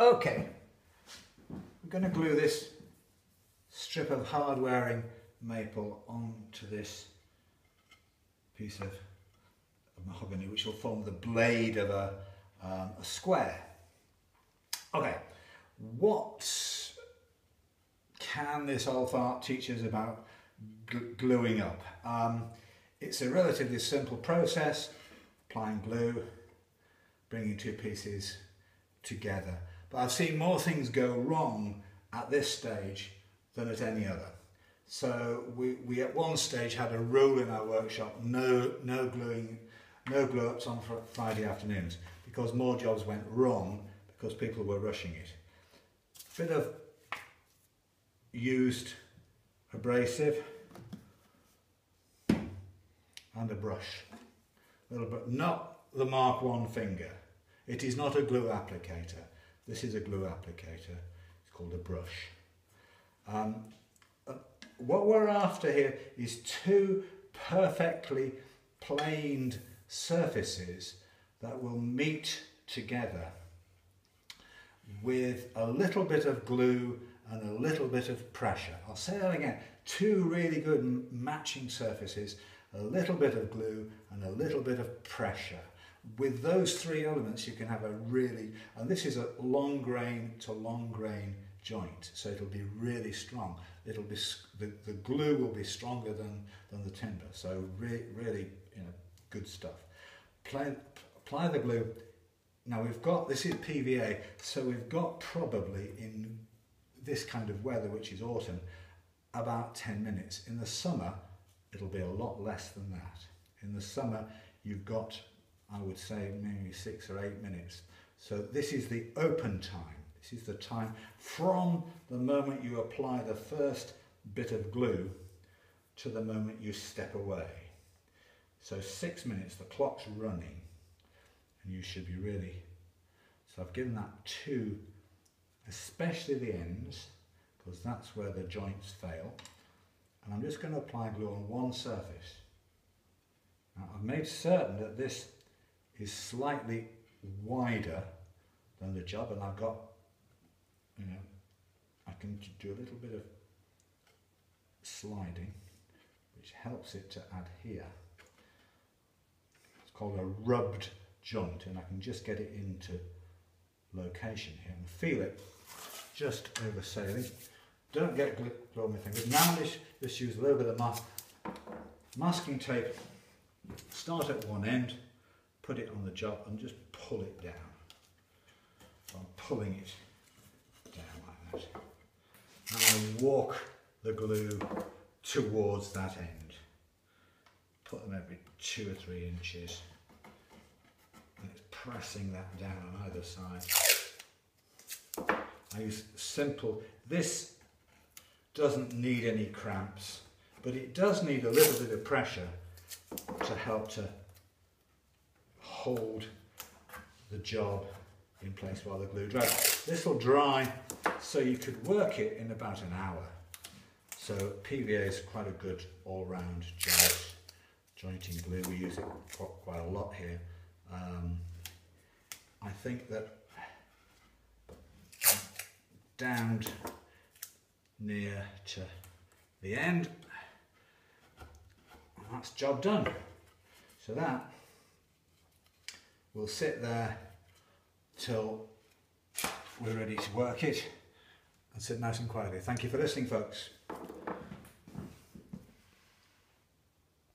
Okay, I'm going to glue this strip of hard-wearing maple onto this piece of mahogany, which will form the blade of a square. Okay, what can this old art teach us about gluing up? It's a relatively simple process, applying glue, bringing two pieces together. But I've seen more things go wrong at this stage than at any other. So we at one stage had a rule in our workshop, no glue-ups on Friday afternoons, because more jobs went wrong because people were rushing it. Bit of used abrasive and a brush. A little bit, not the Mark I finger. It is not a glue applicator. This is a glue applicator. It's called a brush. What we're after here is two perfectly planed surfaces that will meet together with a little bit of glue and a little bit of pressure. I'll say that again. Two really good matching surfaces, a little bit of glue and a little bit of pressure. With those three elements you can have a really, and this is a long grain to long grain joint, so it'll be really strong. It'll be, the glue will be stronger than the timber, so really, you know, good stuff. Apply the glue. Now we've got, this is PVA, so we've got probably in this kind of weather, which is autumn, about 10 minutes. In the summer, it'll be a lot less than that. In the summer, you've got, I would say, maybe 6 or 8 minutes. So this is the open time. This is the time from the moment you apply the first bit of glue to the moment you step away. So 6 minutes, the clock's running, and you should be really, so I've given that 2, especially the ends, because that's where the joints fail. And I'm just going to apply glue on one surface. Now I've made certain that this is slightly wider than the job, and I've got, you know, I can do a little bit of sliding, which helps it to adhere. It's called a rubbed joint, and I can just get it into location here and feel it just over sailing. Don't get glue on my fingers. Now just use a little bit of masking tape. Start at one end, put it on the job and just pull it down. So I'm pulling it down like that. And I walk the glue towards that end. Put them every 2 or 3 inches. And it's pressing that down on either side. I use simple, this doesn't need any cramps, but it does need a little bit of pressure to help to hold the job in place while the glue dries. This will dry so you could work it in about an hour. So PVA is quite a good all-round jointing glue. We use it quite a lot here. I think that down near to the end, and that's job done. So that will sit there till we're ready to work it and sit nice and quietly. Thank you for listening, folks.